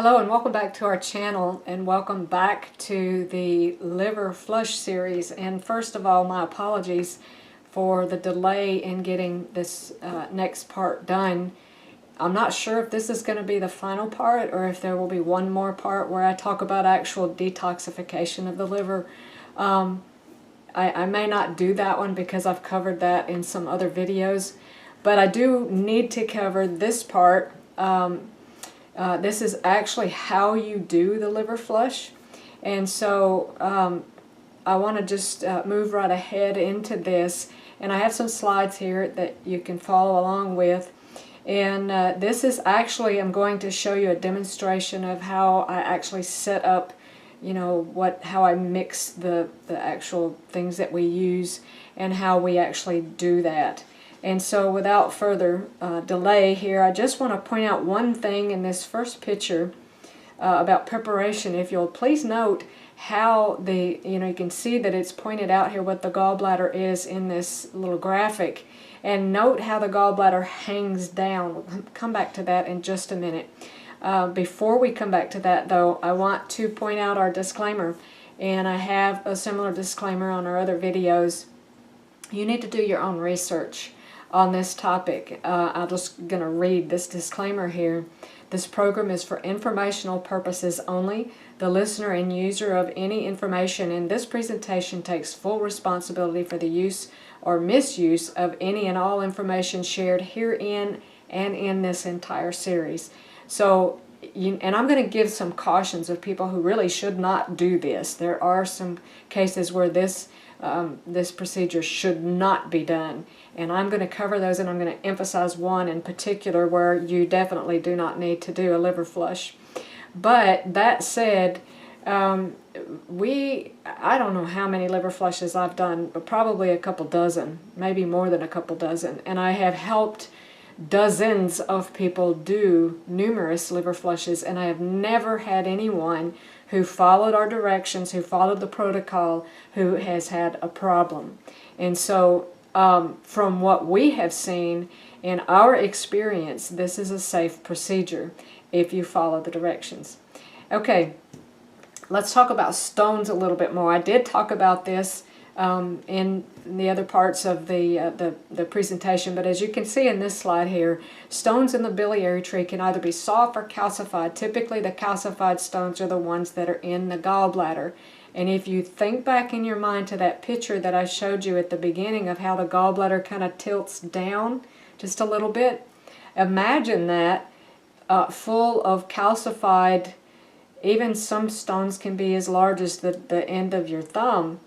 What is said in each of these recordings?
Hello and welcome back to our channel, and welcome back to the liver flush series. And first of all, my apologies for the delay in getting this next part done. I'm not sure if this is going to be the final part or if there will be one more part where I talk about actual detoxification of the liver. I may not do that one because I've covered that in some other videos, but I do need to cover this part. This is actually how you do the liver flush, and so I want to just move right ahead into this, and I have some slides here that you can follow along with. And this is actually, I'm going to show you a demonstration of how I actually set up, how I mix the actual things that we use and how we actually do that. And so without further delay here, I just want to point out one thing in this first picture about preparation. If you'll please note how you can see that it's pointed out here what the gallbladder is in this little graphic. And note how the gallbladder hangs down. We'll come back to that in just a minute. Before we come back to that, though, I want to point out our disclaimer. And I have a similar disclaimer on our other videos. You need to do your own research on this topic. I'm just going to read this disclaimer here. This program is for informational purposes only. The listener and user of any information in this presentation takes full responsibility for the use or misuse of any and all information shared herein and in this entire series. So, and I'm going to give some cautions of people who really should not do this. There are some cases where this procedure should not be done, and I'm going to cover those, and I'm going to emphasize one in particular where you definitely do not need to do a liver flush. But that said, I don't know how many liver flushes I've done, but probably a couple dozen, maybe more than a couple dozen, and I have helped dozens of people do numerous liver flushes, and I have never had anyone who followed our directions, who followed the protocol, who has had a problem. And so from what we have seen in our experience, this is a safe procedure if you follow the directions. Okay, let's talk about stones a little bit more. I did talk about this in the other parts of the presentation, but as you can see in this slide here, stones in the biliary tree can either be soft or calcified. Typically the calcified stones are the ones that are in the gallbladder. And if you think back in your mind to that picture that I showed you at the beginning of how the gallbladder kind of tilts down just a little bit, imagine that full of calcified, even some stones can be as large as the end of your thumb,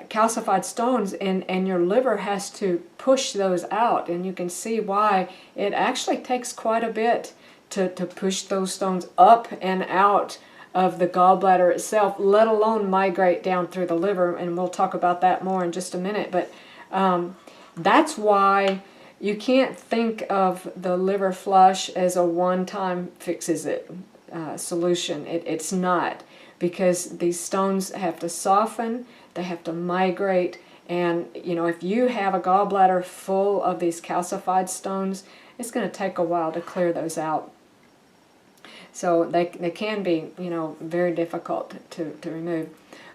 calcified stones, and your liver has to push those out. And you can see why it actually takes quite a bit to push those stones up and out of the gallbladder itself, let alone migrate down through the liver, and we'll talk about that more in just a minute. But that's why you can't think of the liver flush as a one-time fixes-it solution. It's not, because these stones have to soften, they have to migrate, and if you have a gallbladder full of these calcified stones, it's going to take a while to clear those out. So they can be, very difficult to remove.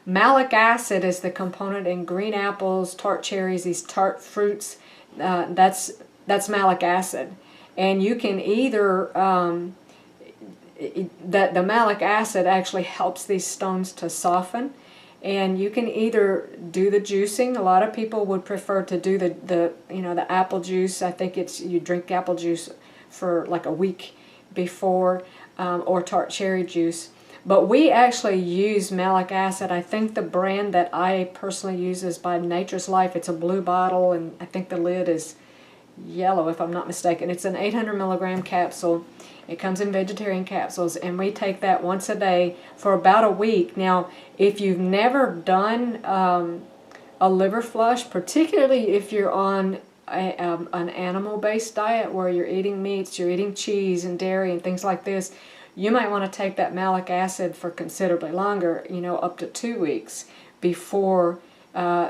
Malic acid is the component in green apples, tart cherries, these tart fruits. That's malic acid, and you can either the malic acid actually helps these stones to soften, and you can either do the juicing. A lot of people would prefer to do the apple juice. I think you drink apple juice for like a week before, or tart cherry juice. But we actually use malic acid. I think the brand that I personally use is by Nature's Life. It's a blue bottle, and I think the lid is yellow if I'm not mistaken. It's an 800 milligram capsule. It comes in vegetarian capsules, and we take that once a day for about a week. Now, if you've never done a liver flush, particularly if you're on an animal-based diet where you're eating meats, you're eating cheese and dairy and things like this, you might want to take that malic acid for considerably longer, up to 2 weeks before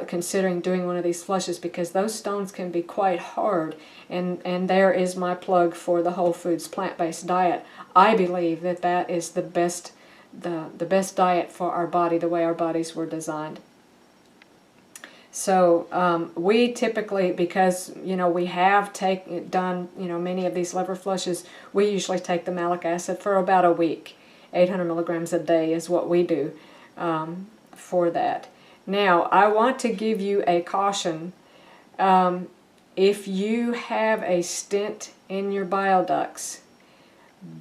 considering doing one of these flushes, because those stones can be quite hard. And there is my plug for the Whole Foods plant-based diet. I believe that that is the best diet for our body, the way our bodies were designed. So we typically, because we have done many of these liver flushes, we usually take the malic acid for about a week. 800 milligrams a day is what we do for that. Now, I want to give you a caution. If you have a stent in your bile ducts,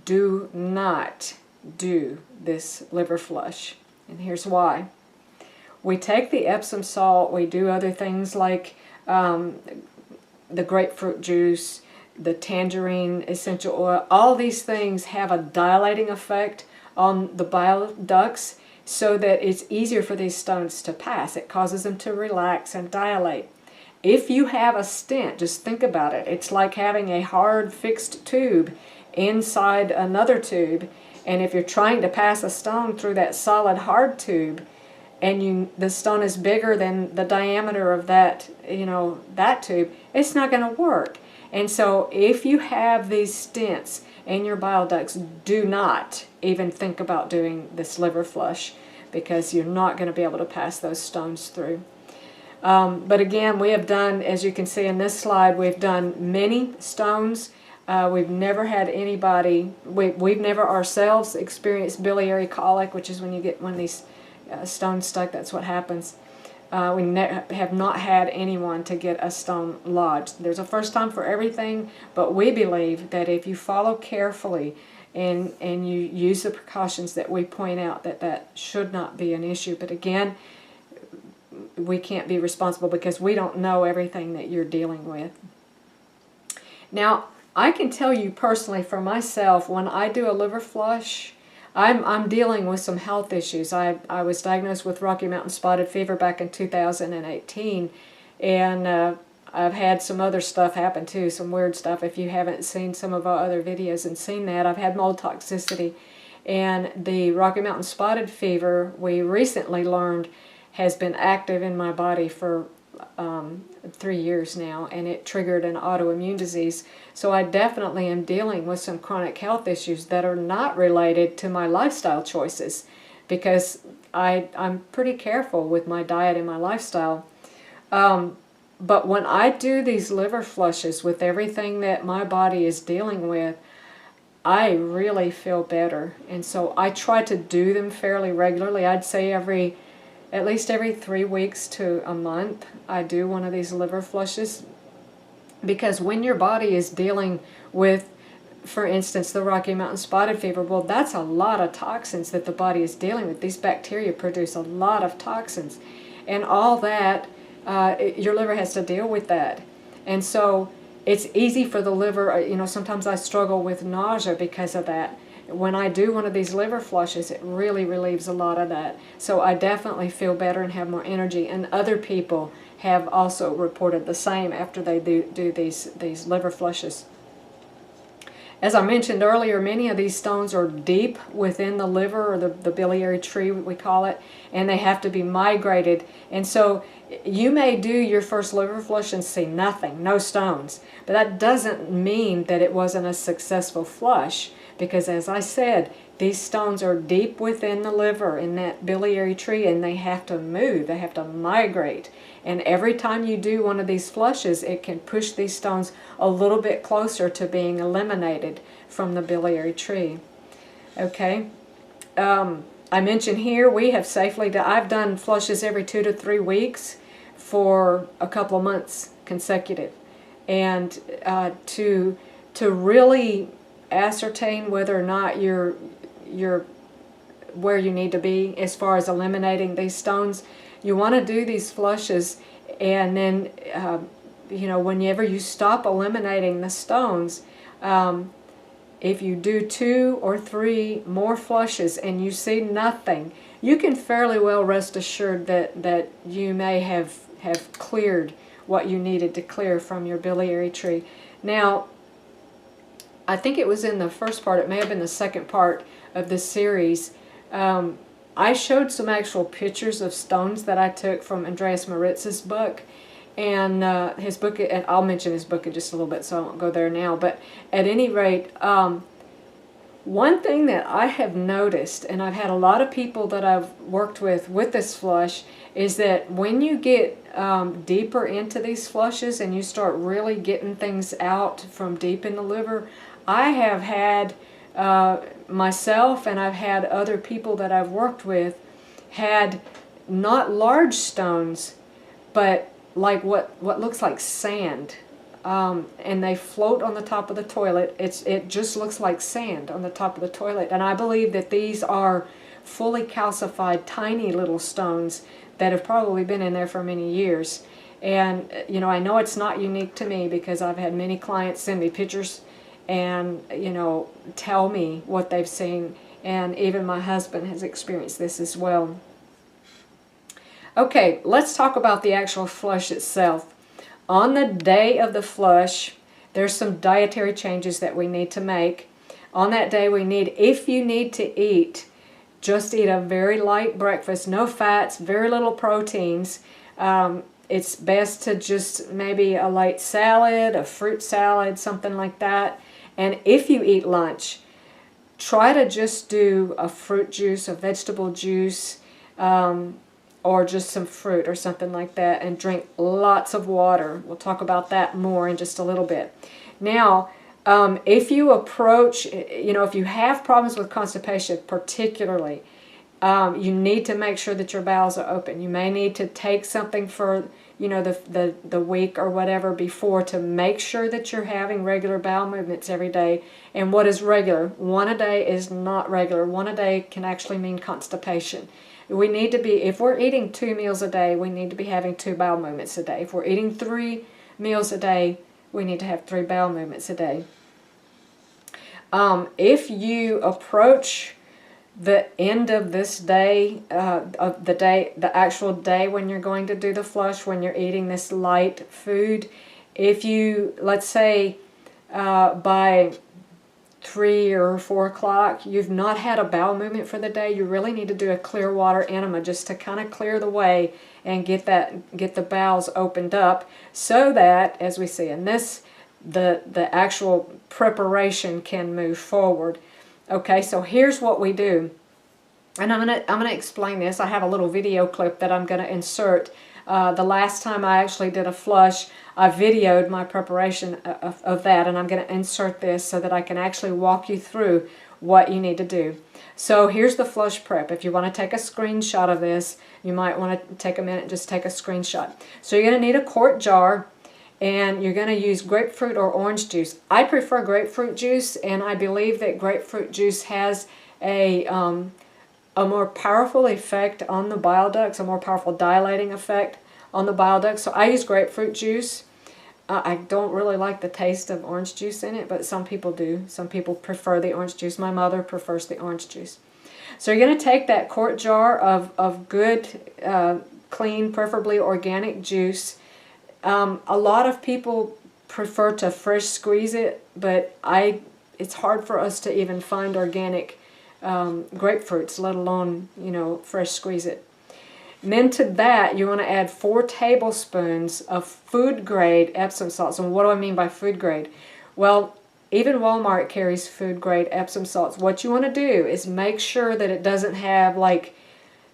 do not do this liver flush. And here's why. We take the Epsom salt, we do other things like the grapefruit juice, the tangerine essential oil. All these things have a dilating effect on the bile ducts so that it's easier for these stones to pass. It causes them to relax and dilate. If you have a stent, just think about it. It's like having a hard fixed tube inside another tube, and if you're trying to pass a stone through that solid hard tube, and the stone is bigger than the diameter of that that tube, it's not going to work. And so if you have these stents in your bile ducts, do not even think about doing this liver flush, because you're not going to be able to pass those stones through. But again, we have done, as you can see in this slide, we've done many stones. We've never had anybody, we've never ourselves experienced biliary colic, which is when you get one of these stones stuck. That's what happens. We have not had anyone to get a stone lodged. There's a first time for everything, but we believe that if you follow carefully and you use the precautions that we point out, that should not be an issue. But again, we can't be responsible because we don't know everything that you're dealing with. Now, I can tell you personally for myself, when I do a liver flush, I'm dealing with some health issues. I was diagnosed with Rocky Mountain spotted fever back in 2018, and I've had some other stuff happen too, some weird stuff. If you haven't seen some of our other videos and seen that, I've had mold toxicity. And the Rocky Mountain spotted fever, we recently learned, has been active in my body for 3 years now, and it triggered an autoimmune disease. So I definitely am dealing with some chronic health issues that are not related to my lifestyle choices, because I'm pretty careful with my diet and my lifestyle. But when I do these liver flushes with everything that my body is dealing with, I really feel better. And so I try to do them fairly regularly. I'd say at least every 3 weeks to a month, I do one of these liver flushes, because when your body is dealing with, for instance, the Rocky Mountain spotted fever, well, that's a lot of toxins that the body is dealing with. These bacteria produce a lot of toxins, and all that, your liver has to deal with that. And so it's easy for the liver, sometimes I struggle with nausea because of that. When I do one of these liver flushes, it really relieves a lot of that. So I definitely feel better and have more energy. And other people have also reported the same after they do these liver flushes. As I mentioned earlier, many of these stones are deep within the liver, or the biliary tree, we call it, and they have to be migrated. And so you may do your first liver flush and see nothing, no stones. But that doesn't mean that it wasn't a successful flush, because as I said, these stones are deep within the liver in that biliary tree, and they have to move, they have to migrate. And every time you do one of these flushes, it can push these stones a little bit closer to being eliminated from the biliary tree. Okay, I mentioned here we have safely I've done flushes every 2 to 3 weeks for a couple of months consecutive, and to really ascertain whether or not you're where you need to be as far as eliminating these stones, you want to do these flushes, and then whenever you stop eliminating the stones, if you do 2 or 3 more flushes and you see nothing, you can fairly well rest assured that you may have cleared what you needed to clear from your biliary tree. Now, I think it was in the first part, it may have been the second part of this series, I showed some actual pictures of stones that I took from Andreas Maritz's book, and his book, and I'll mention his book in just a little bit, so I won't go there now. But at any rate, one thing that I have noticed, and I've had a lot of people that I've worked with this flush, is that when you get deeper into these flushes and you start really getting things out from deep in the liver, I have had myself, and I've had other people that I've worked with, had not large stones, but like what looks like sand. And they float on the top of the toilet. It just looks like sand on the top of the toilet. And I believe that these are fully calcified, tiny little stones that have probably been in there for many years. And, you know, I know it's not unique to me because I've had many clients send me pictures and, you know, tell me what they've seen. And even my husband has experienced this as well. Okay, let's talk about the actual flush itself. On the day of the flush, there's some dietary changes that we need to make. On that day, if you need to eat, just eat a very light breakfast, no fats, very little proteins. It's best to just maybe a light salad, a fruit salad, something like that. And if you eat lunch, try to just do a fruit juice, a vegetable juice, or just some fruit or something like that, and drink lots of water. We'll talk about that more in just a little bit. Now, if you approach, you know, if you have problems with constipation particularly, you need to make sure that your bowels are open. You may need to take something for, you know, the week or whatever before to make sure that you're having regular bowel movements every day. And what is regular? One a day is not regular. One a day can actually mean constipation. We need to be, if we're eating 2 meals a day, we need to be having 2 bowel movements a day. If we're eating 3 meals a day, we need to have 3 bowel movements a day. If you approach the end of this day, the actual day when you're going to do the flush, when you're eating this light food, if you, let's say, by 3 or 4 o'clock, you've not had a bowel movement for the day, you really need to do a clear water enema just to kind of clear the way and get the bowels opened up, so that, as we see in this, the actual preparation can move forward. Okay, so here's what we do, and I'm gonna explain this. I have a little video clip that I'm gonna insert. The last time I actually did a flush, I videoed my preparation of that, and I'm going to insert this so that I can actually walk you through what you need to do. So here's the flush prep. If you want to take a screenshot of this, you might want to take a minute and just take a screenshot. So you're going to need a quart jar, and you're going to use grapefruit or orange juice. I prefer grapefruit juice, and I believe that grapefruit juice has a more powerful effect on the bile ducts, a more powerful dilating effect on the bile ducts. So I use grapefruit juice. I don't really like the taste of orange juice in it, but some people do. Some people prefer the orange juice. My mother prefers the orange juice. So you're going to take that quart jar of good, clean, preferably organic juice. A lot of people prefer to fresh squeeze it, but it's hard for us to even find organic grapefruits, let alone, you know, fresh squeeze it. And then to that, you want to add 4 tablespoons of food-grade Epsom salts. And what do I mean by food-grade? Well, even Walmart carries food-grade Epsom salts. What you want to do is make sure that it doesn't have like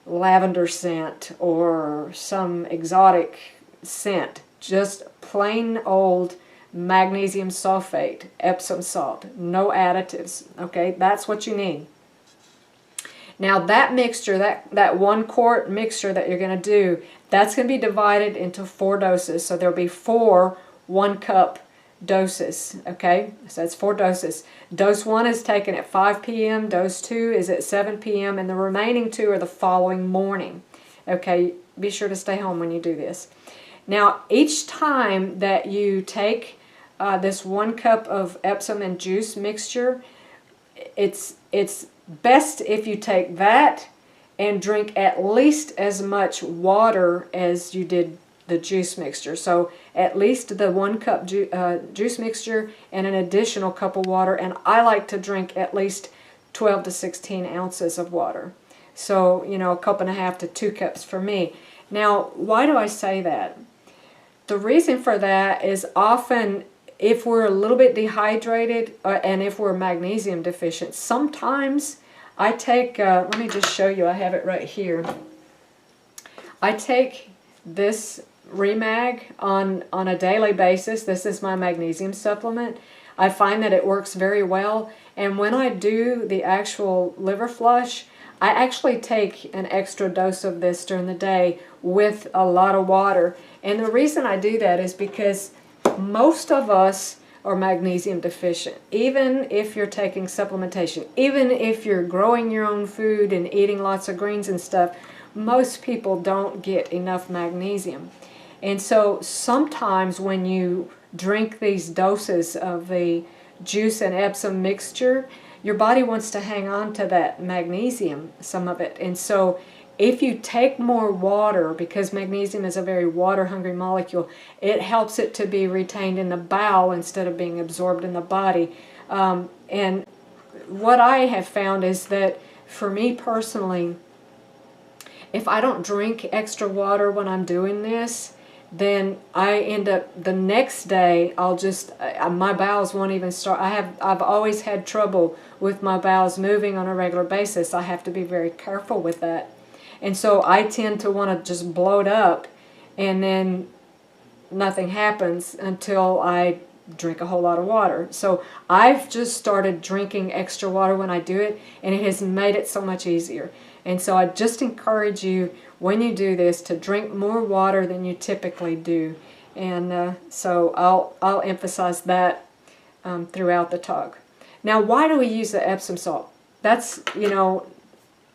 lavender scent or some exotic scent. Just plain old magnesium sulfate Epsom salt. No additives. Okay, that's what you need. Now that mixture, that 1 quart mixture that you're going to do, that's going to be divided into 4 doses. So there'll be 4 1-cup doses, okay? So that's 4 doses. Dose 1 is taken at 5 p.m., dose 2 is at 7 p.m., and the remaining 2 are the following morning. Okay, be sure to stay home when you do this. Now, each time that you take this 1 cup of Epsom and juice mixture, it's best if you take that and drink at least as much water as you did the juice mixture. So at least the 1 cup juice mixture and an additional cup of water, and I like to drink at least 12 to 16 ounces of water. So, you know, 1.5 to 2 cups for me. Now, why do I say that? The reason for that is often if we're a little bit dehydrated and if we're magnesium deficient, sometimes I take, let me just show you, I have it right here. I take this Remag on a daily basis. This is my magnesium supplement. I find that it works very well, and when I do the actual liver flush, I actually take an extra dose of this during the day with a lot of water. And the reason I do that is because most of us are magnesium deficient. Even if you're taking supplementation, even if you're growing your own food and eating lots of greens and stuff, most people don't get enough magnesium. And so sometimes when you drink these doses of the juice and Epsom mixture, your body wants to hang on to that magnesium, some of it. And so if you take more water, because magnesium is a very water-hungry molecule, it helps it to be retained in the bowel instead of being absorbed in the body. And what I have found is that for me personally, if I don't drink extra water when I'm doing this, then I end up the next day I'll just my bowels won't even start. I've always had trouble with my bowels moving on a regular basis. I have to be very careful with that. And so I tend to want to just blow it up, and then nothing happens until I drink a whole lot of water. So I've just started drinking extra water when I do it, and it has made it so much easier. And so I just encourage you, when you do this, to drink more water than you typically do. And so I'll emphasize that throughout the talk. Now, why do we use the Epsom salt? That's, you know,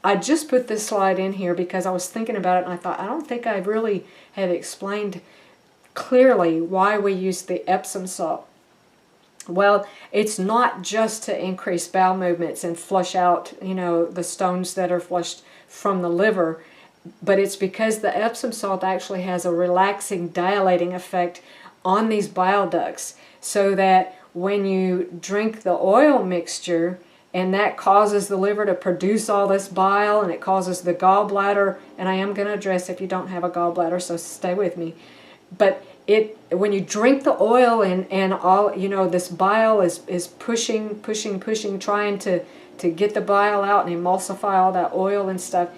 I just put this slide in here because I was thinking about it, and I thought, I don't think I really have explained clearly why we use the Epsom salt. Well, it's not just to increase bowel movements and flush out, you know, the stones that are flushed from the liver, but it's because the Epsom salt actually has a relaxing, dilating effect on these bile ducts, so that when you drink the oil mixture, and that causes the liver to produce all this bile, and it causes the gallbladder, and I am going to address if you don't have a gallbladder, so stay with me. But when you drink the oil and all, you know, this bile is pushing, trying to get the bile out and emulsify all that oil and stuff.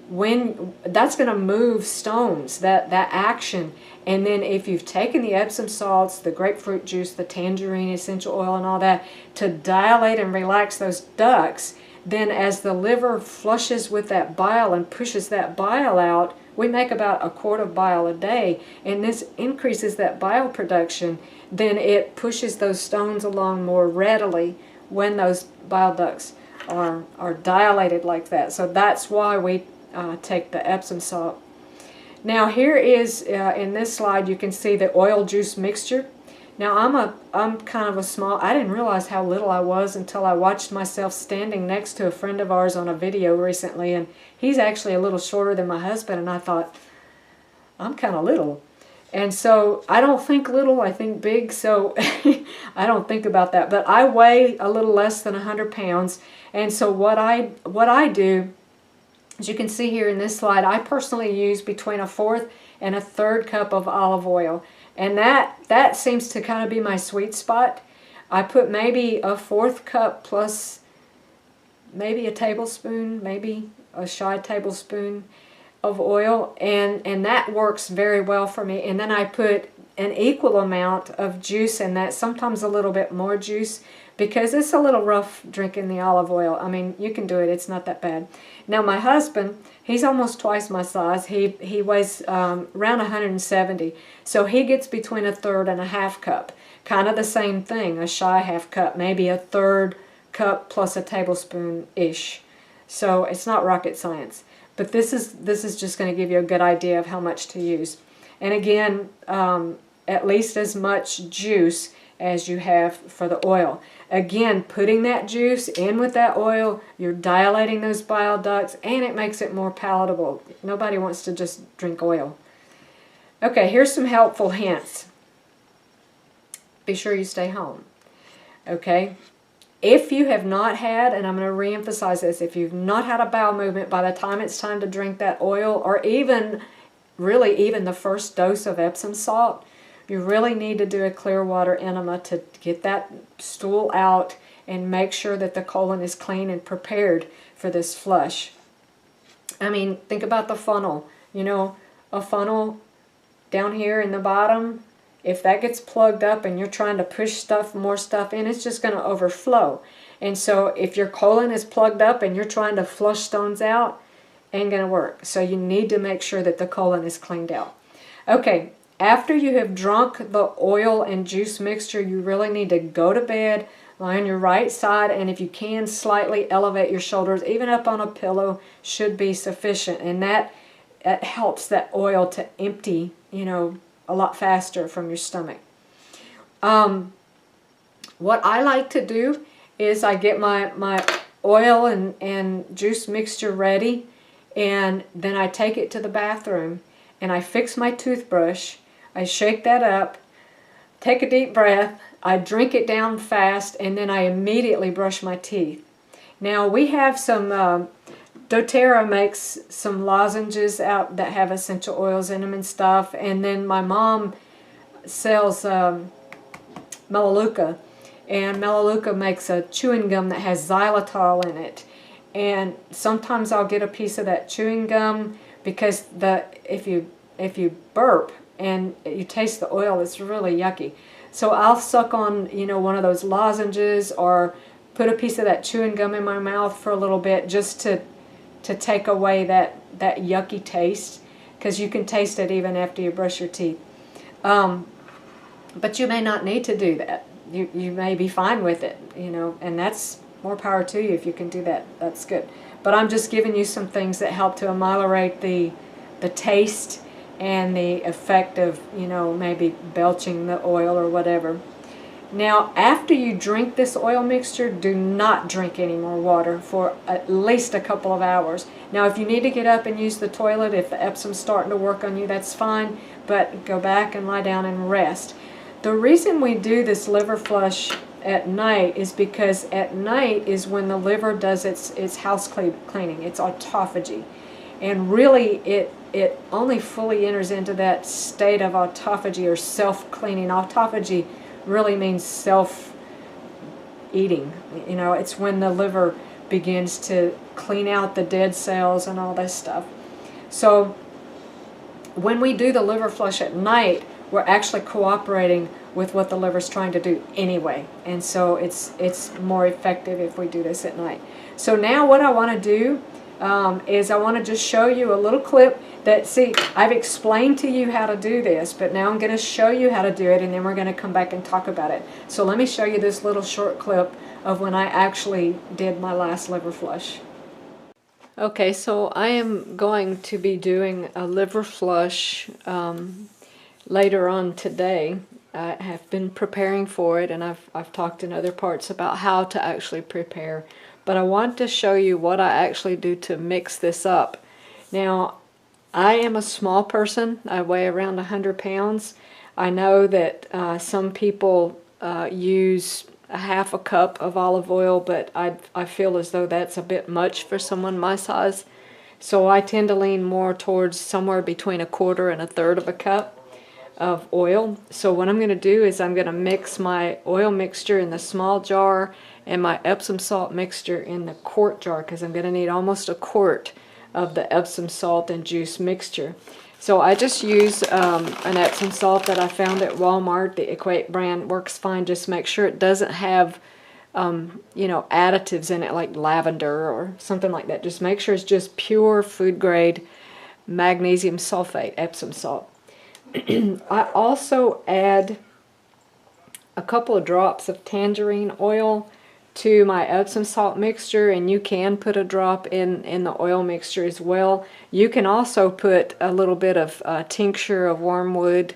When that's going to move stones, that action. And then if you've taken the Epsom salts, the grapefruit juice, the tangerine essential oil and all that to dilate and relax those ducts, then as the liver flushes with that bile and pushes that bile out, we make about a quart of bile a day, and this increases that bile production. Then it pushes those stones along more readily when those bile ducts are dilated like that. So that's why we take the Epsom salt. Now here is, in this slide, you can see the oil juice mixture. Now I'm kind of a small, I didn't realize how little I was until I watched myself standing next to a friend of ours on a video recently, and he's actually a little shorter than my husband, and I thought, I'm kind of little. And so I don't think little, I think big, so I don't think about that. But I weigh a little less than 100 pounds, and so what I do, as you can see here in this slide, I personally use between 1/4 and 1/3 cup of olive oil. And that seems to kind of be my sweet spot. I put maybe 1/4 cup plus maybe a tablespoon, maybe a shy tablespoon of oil, and that works very well for me. And then I put an equal amount of juice in that, sometimes a little bit more juice, because it's a little rough drinking the olive oil. I mean, you can do it, it's not that bad. Now my husband, he's almost twice my size. He weighs around 170, so he gets between 1/3 and 1/2 cup. Kind of the same thing, a shy 1/2 cup, maybe 1/3 cup plus a tablespoon-ish. So it's not rocket science. But this is just going to give you a good idea of how much to use. And again, at least as much juice as you have for the oil. Again, putting that juice in with that oil, you're dilating those bile ducts, and it makes it more palatable. Nobody wants to just drink oil. Okay, here's some helpful hints. Be sure you stay home. Okay, If you have not had, and I'm going to reemphasize this, if you've not had a bowel movement by the time it's time to drink that oil, or even really even the first dose of Epsom salt, you really need to do a clear water enema to get that stool out and make sure that the colon is clean and prepared for this flush. I mean, think about the funnel. You know, a funnel down here in the bottom, if that gets plugged up and you're trying to push more stuff in, it's just going to overflow. And so if your colon is plugged up and you're trying to flush stones out, ain't going to work. So you need to make sure that the colon is cleaned out. Okay, after you have drunk the oil and juice mixture, you really need to go to bed, lie on your right side, and if you can, slightly elevate your shoulders, even up on a pillow should be sufficient. And that helps that oil to empty, you know, a lot faster from your stomach. What I like to do is I get my oil and juice mixture ready, and then I take it to the bathroom and I fix my toothbrush. I shake that up, take a deep breath, I drink it down fast, and then I immediately brush my teeth. Now we have some, doTERRA makes some lozenges out that have essential oils in them and stuff, and then my mom sells Melaleuca, and Melaleuca makes a chewing gum that has xylitol in it. And sometimes I'll get a piece of that chewing gum because if you burp and you taste the oil, it's really yucky. So I'll suck on, you know, one of those lozenges or put a piece of that chewing gum in my mouth for a little bit just to take away that yucky taste, because you can taste it even after you brush your teeth. But you may not need to do that. You may be fine with it, you know, and that's more power to you if you can do that. That's good. But I'm just giving you some things that help to ameliorate the taste and the effect of, you know, maybe belching the oil or whatever. Now, after you drink this oil mixture, do not drink any more water for at least a couple of hours. Now, if you need to get up and use the toilet, if the Epsom's starting to work on you, that's fine, but go back and lie down and rest. The reason we do this liver flush at night is because at night is when the liver does its house cleaning, its autophagy. And really, it only fully enters into that state of autophagy or self-cleaning. Autophagy really means self-eating. You know, it's when the liver begins to clean out the dead cells and all this stuff. So when we do the liver flush at night, we're actually cooperating with what the liver's trying to do anyway. And so it's more effective if we do this at night. So now what I want to do is I want to just show you a little clip that, see, I've explained to you how to do this, but now I'm going to show you how to do it, and then we're going to come back and talk about it. So let me show you this little short clip of when I actually did my last liver flush. Okay, so I am going to be doing a liver flush later on today. I have been preparing for it, and I've talked in other parts about how to actually prepare. But I want to show you what I actually do to mix this up. Now, I am a small person. I weigh around 100 pounds. I know that some people use a half a cup of olive oil, but I feel as though that's a bit much for someone my size. So I tend to lean more towards somewhere between a quarter and a third of a cup of oil. So what I'm going to do is I'm going to mix my oil mixture in the small jar and my Epsom salt mixture in the quart jar, because I'm going to need almost a quart of the Epsom salt and juice mixture. So I just use an Epsom salt that I found at Walmart. The Equate brand works fine. Just make sure it doesn't have you know, additives in it like lavender or something like that. Just make sure it's just pure food grade magnesium sulfate Epsom salt. I also add a couple of drops of tangerine oil to my Epsom salt mixture, and you can put a drop in the oil mixture as well. You can also put a little bit of tincture of wormwood,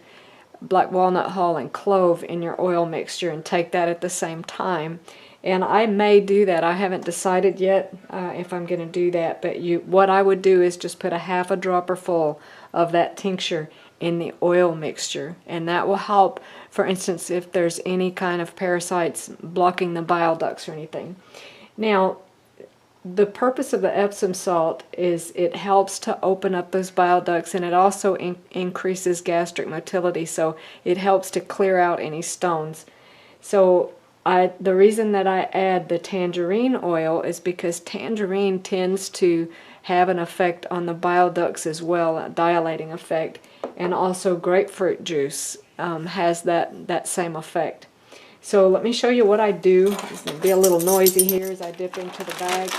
black walnut hull, and clove in your oil mixture and take that at the same time. And I may do that. I haven't decided yet if I'm going to do that, but what I would do is just put a half a dropper full of that tincture in the oil mixture, and that will help, for instance, if there's any kind of parasites blocking the bile ducts or anything. Now, the purpose of the Epsom salt is it helps to open up those bile ducts, and it also increases gastric motility, so it helps to clear out any stones. So the reason that I add the tangerine oil is because tangerine tends to have an effect on the bile ducts as well, a dilating effect, and also grapefruit juice has that same effect. So let me show you what I do. It's going to be a little noisy here as I dip into the bag.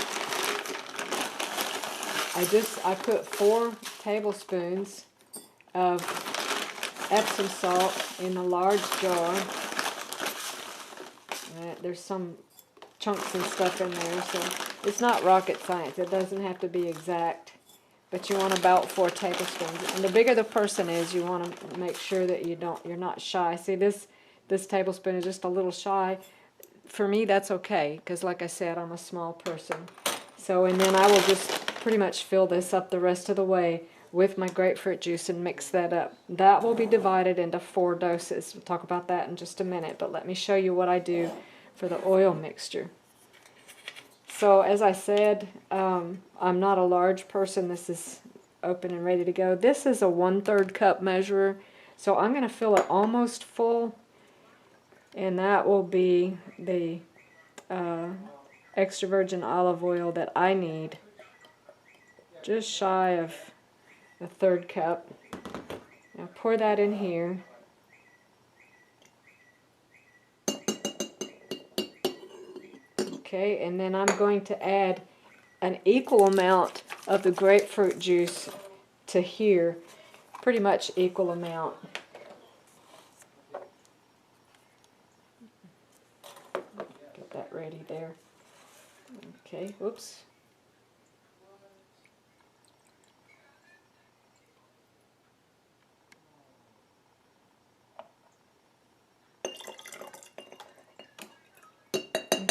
I put 4 tablespoons of Epsom salt in a large jar. There's some chunks and stuff in there, so it's not rocket science. It doesn't have to be exact, but you want about 4 tablespoons. And the bigger the person is, you want to make sure that you're not shy. See, this tablespoon is just a little shy. For me, that's okay, because like I said, I'm a small person. So, and then I will just pretty much fill this up the rest of the way with my grapefruit juice and mix that up. That will be divided into 4 doses. We'll talk about that in just a minute, but let me show you what I do for the oil mixture. So as I said, I'm not a large person. This is open and ready to go. This is a 1/3 cup measurer, so I'm going to fill it almost full, and that will be the extra virgin olive oil that I need. Just shy of a 1/3 cup. Now pour that in here. Okay, and then I'm going to add an equal amount of the grapefruit juice to here. Pretty much equal amount. Get that ready there. Okay, whoops.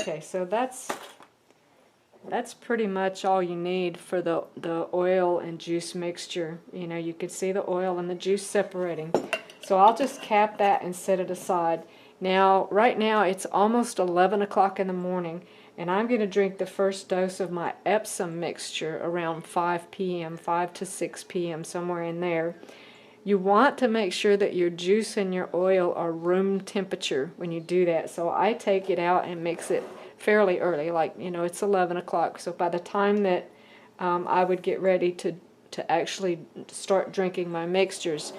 Okay, so that's pretty much all you need for the oil and juice mixture. You know, you can see the oil and the juice separating. So I'll just cap that and set it aside. Now, right now it's almost 11 o'clock in the morning, and I'm going to drink the first dose of my Epsom mixture around 5 p.m., 5 to 6 p.m., somewhere in there. You want to make sure that your juice and your oil are room temperature when you do that. So I take it out and mix it fairly early, like, you know, it's 11 o'clock. So by the time that I would get ready to actually start drinking my mixtures,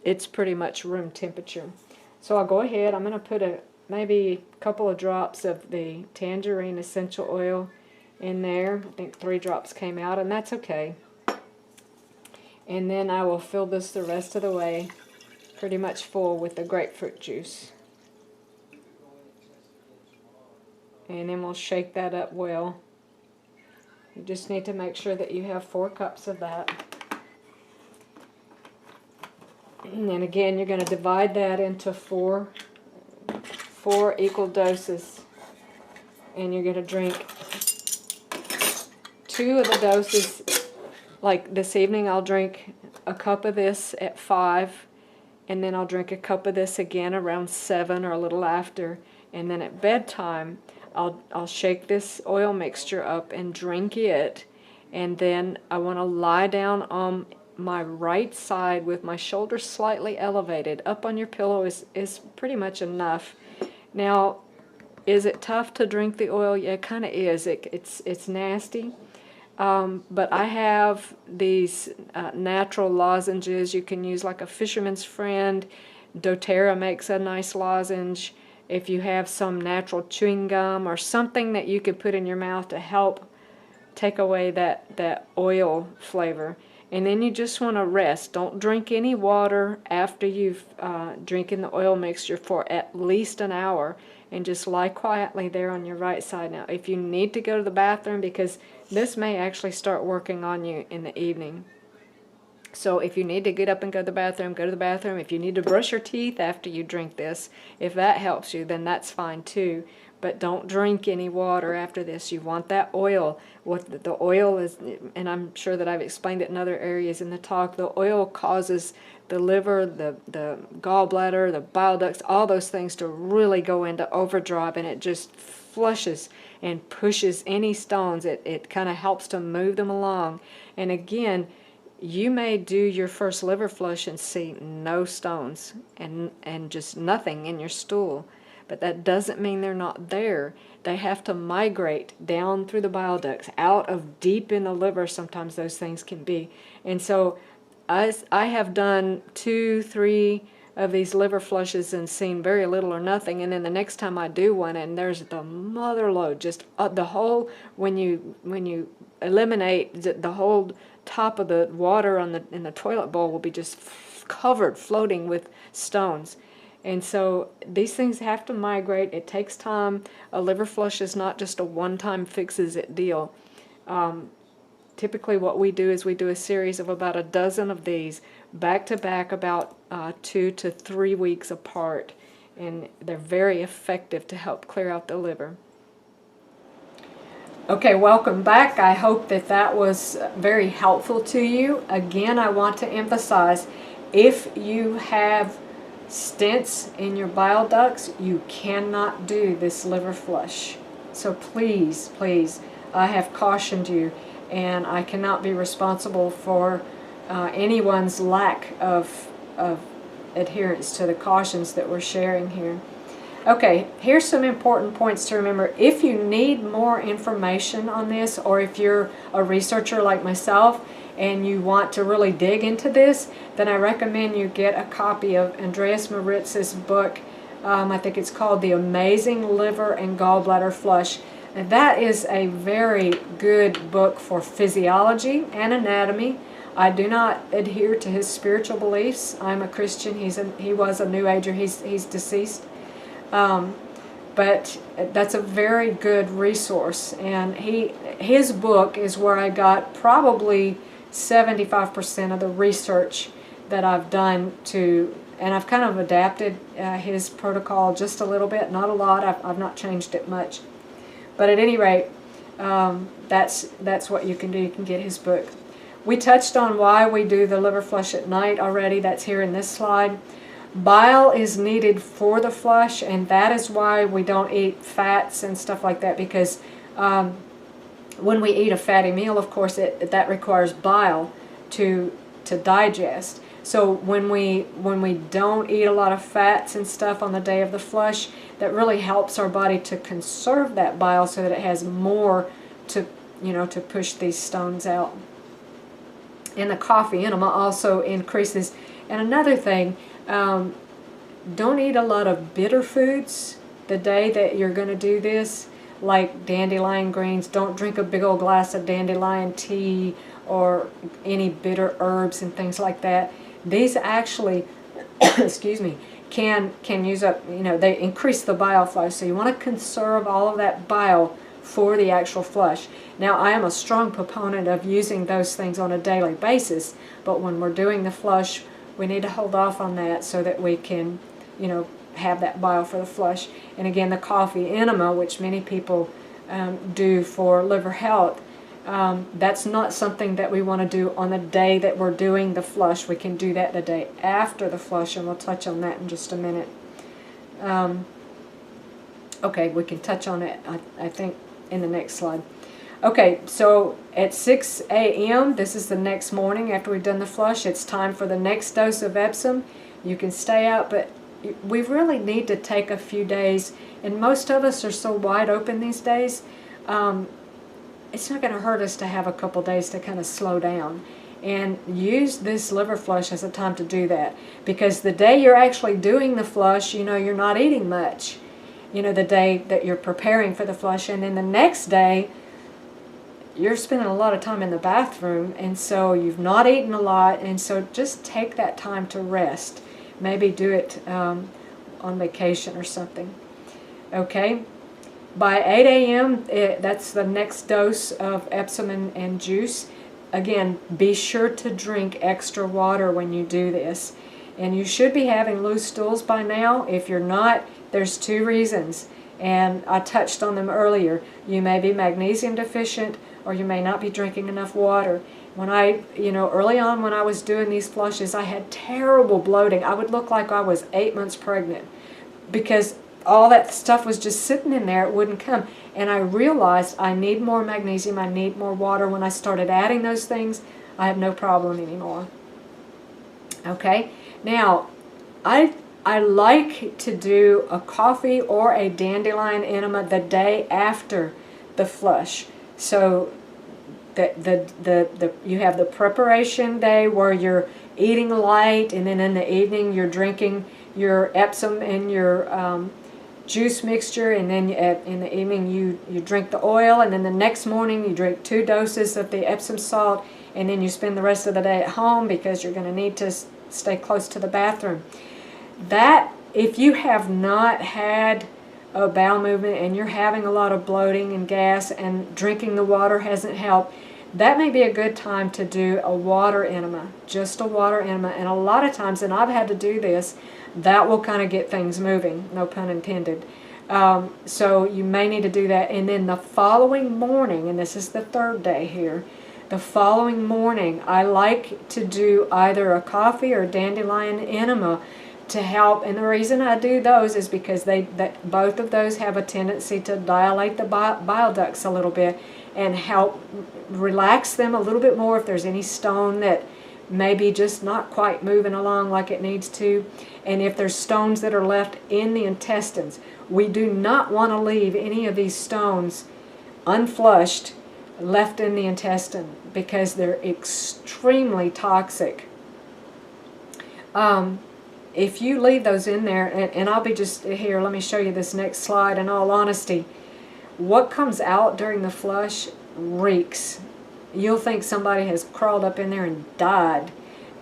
it's pretty much room temperature. So I'll go ahead, I'm going to put maybe a couple of drops of the tangerine essential oil in there. I think 3 drops came out, and that's okay. And then I will fill this the rest of the way pretty much full with the grapefruit juice. And then we'll shake that up well. You just need to make sure that you have 4 cups of that. And then again, you're going to divide that into 4 equal doses. And you're going to drink 2 of the doses. Like this evening, I'll drink a cup of this at 5, and then I'll drink a cup of this again around 7 or a little after. And then at bedtime, I'll shake this oil mixture up and drink it. And then I want to lie down on my right side with my shoulders slightly elevated. Up on your pillow is pretty much enough. Now, is it tough to drink the oil? Yeah, it kind of is. It's nasty. But I have these natural lozenges. You can use like a Fisherman's Friend. doTERRA makes a nice lozenge. If you have some natural chewing gum or something that you could put in your mouth to help take away that oil flavor. And then you just want to rest. Don't drink any water after you've drinking the oil mixture for at least an hour, and just lie quietly there on your right side. Now, if you need to go to the bathroom, because this may actually start working on you in the evening. So if you need to get up and go to the bathroom, go to the bathroom. If you need to brush your teeth after you drink this, if that helps you, then that's fine too. but don't drink any water after this. You want that oil. What the oil is, and I'm sure that I've explained it in other areas in the talk, the oil causes the liver, the gallbladder, the bile ducts, all those things to really go into overdrive, and it just flushes and pushes any stones. It kind of helps to move them along. And again, you may do your first liver flush and see no stones and just nothing in your stool. But that doesn't mean they're not there. They have to migrate down through the bile ducts, out of deep in the liver. Sometimes those things can be. And so I have done 2, 3 of these liver flushes and seen very little or nothing. And then the next time I do one, and there's the mother load, just the whole, when you eliminate the whole top of the water in the toilet bowl will be just covered, floating with stones. And so these things have to migrate. It takes time. A liver flush is not just a one-time fixes-it deal. Typically what we do is we do a series of about a dozen of these back-to-back, about 2 to 3 weeks apart. And they're very effective to help clear out the liver. Okay, welcome back. I hope that that was very helpful to you. Again, I want to emphasize, if you have stents in your bile ducts, you cannot do this liver flush. So please, please, I have cautioned you, and I cannot be responsible for anyone's lack of adherence to the cautions that we're sharing here. Okay, here's some important points to remember. If you need more information on this, or if you're a researcher like myself and you want to really dig into this, then I recommend you get a copy of Andreas Moritz's book. I think it's called The Amazing Liver and Gallbladder Flush. And that is a very good book for physiology and anatomy. I do not adhere to his spiritual beliefs. I'm a Christian. He was a New Ager. He's deceased. But that's a very good resource, and his book is where I got probably 75% of the research that I've done and I've kind of adapted his protocol just a little bit, not a lot. I've not changed it much, but at any rate, that's what you can do. You can get his book. We touched on why we do the liver flush at night already. That's here in this slide. Bile is needed for the flush, and that is why we don't eat fats and stuff like that, because when we eat a fatty meal, of course, that requires bile to digest. So when we don't eat a lot of fats and stuff on the day of the flush, that really helps our body to conserve that bile so that it has more to push these stones out. And the coffee enema also increases. And another thing, don't eat a lot of bitter foods the day that you're going to do this, like dandelion greens. Don't drink a big old glass of dandelion tea or any bitter herbs and things like that. These actually, excuse me, can use up, they increase the bile flow. So you want to conserve all of that bile for the actual flush. Now, I am a strong proponent of using those things on a daily basis, but when we're doing the flush, we need to hold off on that so that we can, have that bile for the flush. And again, the coffee enema, which many people do for liver health, that's not something that we want to do on the day that we're doing the flush. We can do that the day after the flush, and we'll touch on that in just a minute. Okay, we can touch on it, I think, in the next slide. Okay, so at 6 a.m., this is the next morning after we've done the flush, it's time for the next dose of Epsom. You can stay out, but we really need to take a few days, and most of us are so wide open these days, it's not going to hurt us to have a couple days to kind of slow down. And use this liver flush as a time to do that, because the day you're actually doing the flush, you're not eating much, the day that you're preparing for the flush, and then the next day, you're spending a lot of time in the bathroom, and so you've not eaten a lot, and so just take that time to rest. Maybe do it on vacation or something. Okay, by 8 a.m., that's the next dose of Epsom and juice. Again, be sure to drink extra water when you do this. And you should be having loose stools by now. If you're not, there's 2 reasons. And I touched on them earlier. You may be magnesium deficient, or you may not be drinking enough water. When early on when I was doing these flushes, I had terrible bloating. I would look like I was 8 months pregnant because all that stuff was just sitting in there. It wouldn't come. And I realized I need more magnesium, I need more water. When I started adding those things, I have no problem anymore. Okay, now I like to do a coffee or a dandelion enema the day after the flush. So you have the preparation day where you're eating light, and then in the evening you're drinking your Epsom and your juice mixture, and then in the evening you drink the oil, and then the next morning you drink 2 doses of the Epsom salt, and then you spend the rest of the day at home because you're going to need to stay close to the bathroom. That, if you have not had a bowel movement and you're having a lot of bloating and gas and drinking the water hasn't helped, that may be a good time to do a water enema, just a water enema. And a lot of times, and I've had to do this, that will kind of get things moving, no pun intended. So you may need to do that. And then the following morning, and this is the 3rd day here, the following morning I like to do either a coffee or dandelion enema to help. And the reason I do those is because both of those have a tendency to dilate the bile ducts a little bit and help relax them a little bit more if there's any stone that maybe just not quite moving along like it needs to. And if there's stones that are left in the intestines, we do not want to leave any of these stones unflushed left in the intestine because they're extremely toxic. If you leave those in there, and I'll be just here, let me show you this next slide. In all honesty, what comes out during the flush reeks. You'll think somebody has crawled up in there and died.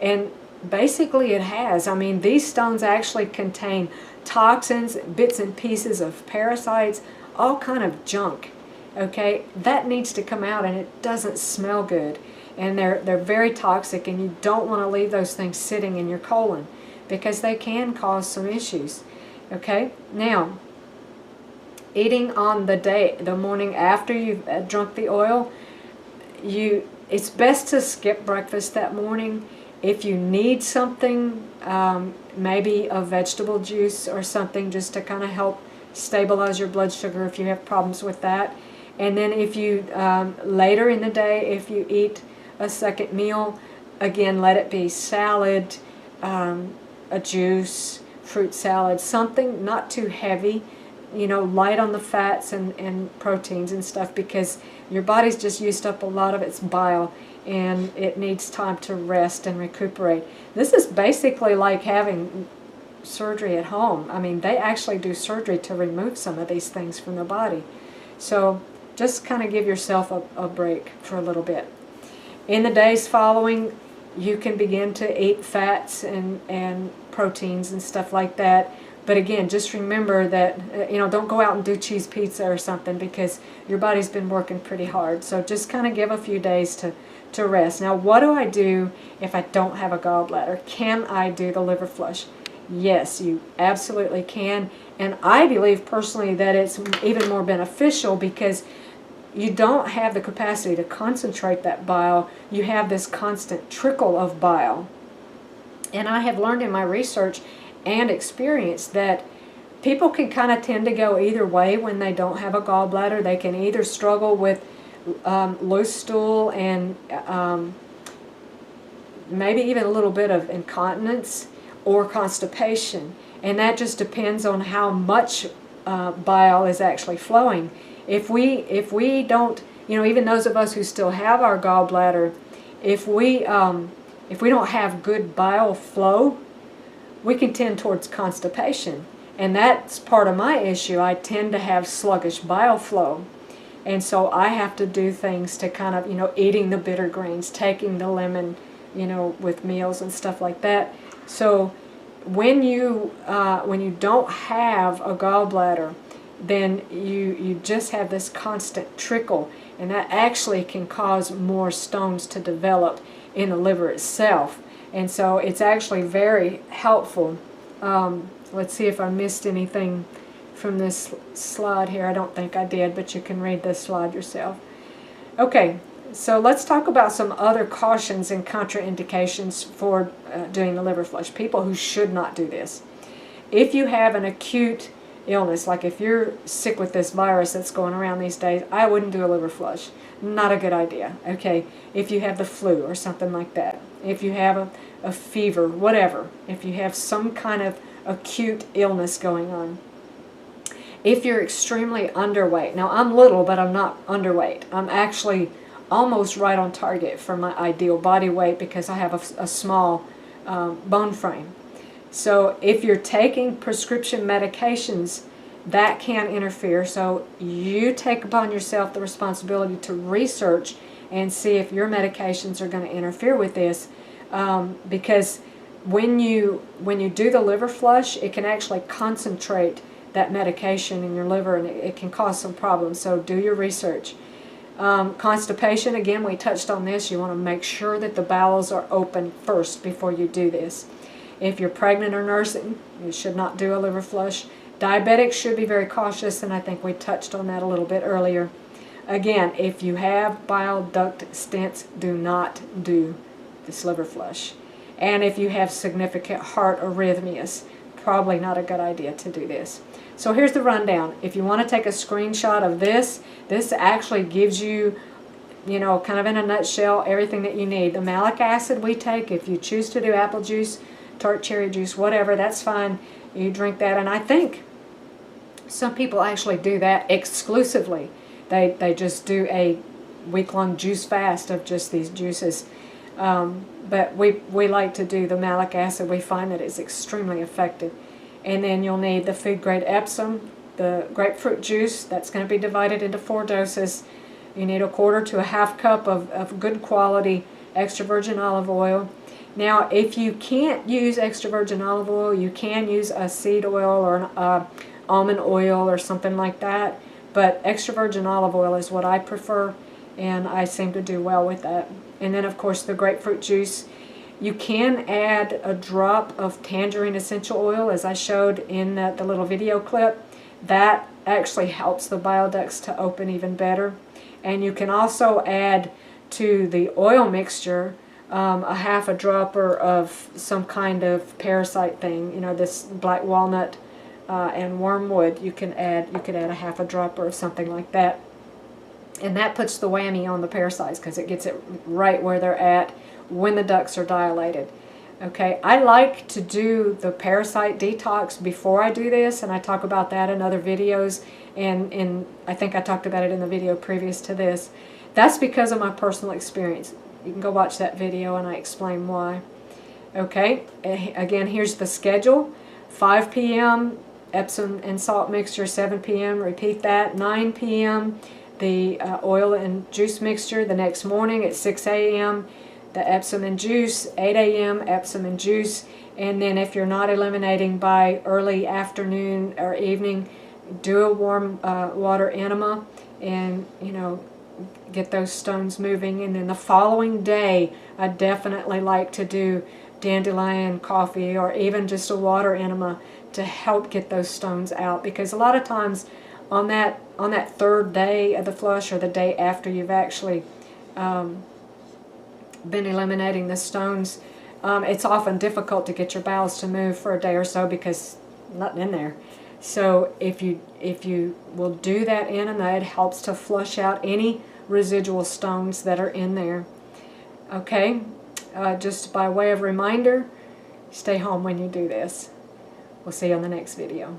And basically it has. I mean, these stones actually contain toxins, bits and pieces of parasites, all kind of junk. Okay, that needs to come out, and it doesn't smell good. And they're very toxic, and you don't want to leave those things sitting in your colon because they can cause some issues. Okay, now eating on the morning after you've drunk the oil, it's best to skip breakfast that morning. If you need something, maybe a vegetable juice or something just to kind of help stabilize your blood sugar if you have problems with that. And then if you, later in the day, if you eat a second meal, again, let it be salad, a juice, fruit salad, something not too heavy, light on the fats and proteins and stuff, because your body's just used up a lot of its bile and it needs time to rest and recuperate. This is basically like having surgery at home. I mean, they actually do surgery to remove some of these things from the body. So just kind of give yourself a break for a little bit. In the days following, you can begin to eat fats and proteins and stuff like that. But again, just remember that, don't go out and do cheese pizza or something because your body's been working pretty hard. So just kind of give a few days to rest. Now, what do I do if I don't have a gallbladder? Can I do the liver flush? Yes, you absolutely can. And I believe personally that it's even more beneficial because you don't have the capacity to concentrate that bile. You have this constant trickle of bile. And I have learned in my research and experience that people can kind of tend to go either way when they don't have a gallbladder. They can either struggle with loose stool and maybe even a little bit of incontinence or constipation. And that just depends on how much bile is actually flowing. If we don't, even those of us who still have our gallbladder, if we don't have good bile flow, we can tend towards constipation. And that's part of my issue. I tend to have sluggish bile flow. And so I have to do things to kind of, eating the bitter greens, taking the lemon, with meals and stuff like that. So when you don't have a gallbladder, then you just have this constant trickle, and that actually can cause more stones to develop in the liver itself. And so it's actually very helpful. Let's see if I missed anything from this slide here. I don't think I did, but you can read this slide yourself. Okay, so let's talk about some other cautions and contraindications for doing the liver flush. People who should not do this. If you have an acute illness, like if you're sick with this virus that's going around these days, I wouldn't do a liver flush. Not a good idea. Okay, if you have the flu or something like that, if you have a fever, whatever, if you have some kind of acute illness going on. If you're extremely underweight, now I'm little, but I'm not underweight. I'm actually almost right on target for my ideal body weight because I have a small bone frame. So if you're taking prescription medications, that can interfere. So you take upon yourself the responsibility to research and see if your medications are going to interfere with this, because when you do the liver flush, it can actually concentrate that medication in your liver, and it can cause some problems. So do your research. Constipation, again, we touched on this. You want to make sure that the bowels are open first before you do this. If you're pregnant or nursing, you should not do a liver flush. Diabetics should be very cautious, and I think we touched on that a little bit earlier. Again, if you have bile duct stents, do not do this liver flush. And if you have significant heart arrhythmias, probably not a good idea to do this. So here's the rundown. If you want to take a screenshot of this, this actually gives you, kind of in a nutshell, everything that you need. The malic acid we take, if you choose to do apple juice, tart cherry juice, whatever, that's fine. You drink that, and I think some people actually do that exclusively. They just do a week-long juice fast of just these juices. But we like to do the malic acid. We find that it's extremely effective. And then you'll need the food-grade Epsom, the grapefruit juice. That's going to be divided into 4 doses. You need 1/4 to 1/2 cup of good quality extra virgin olive oil. Now, if you can't use extra virgin olive oil, you can use a seed oil or an almond oil or something like that. But extra virgin olive oil is what I prefer, and I seem to do well with that. And then, of course, the grapefruit juice. You can add a drop of tangerine essential oil, as I showed in the little video clip. That actually helps the bile ducts to open even better. And you can also add to the oil mixture a 1/2 dropper of some kind of parasite thing. This black walnut and wormwood. You could add a 1/2 dropper of something like that. And that puts the whammy on the parasites because it gets it right where they're at when the ducts are dilated. Okay, I like to do the parasite detox before I do this, and I talk about that in other videos, and I think I talked about it in the video previous to this. That's because of my personal experience. You can go watch that video and I explain why. Okay, again, here's the schedule. 5 p.m. Epsom and salt mixture, 7 p.m. repeat that, 9 p.m. the oil and juice mixture. The next morning at 6 a.m. the Epsom and juice, 8 a.m. Epsom and juice, and then if you're not eliminating by early afternoon or evening, do a warm water enema and get those stones moving. And then the following day, I definitely like to do dandelion coffee or even just a water enema to help get those stones out, because a lot of times on that 3rd day of the flush, or the day after you've actually been eliminating the stones, it's often difficult to get your bowels to move for a day or so because nothing in there. So if you will do that enema, it helps to flush out any residual stones that are in there. Okay, just by way of reminder, stay home when you do this. We'll see you on the next video.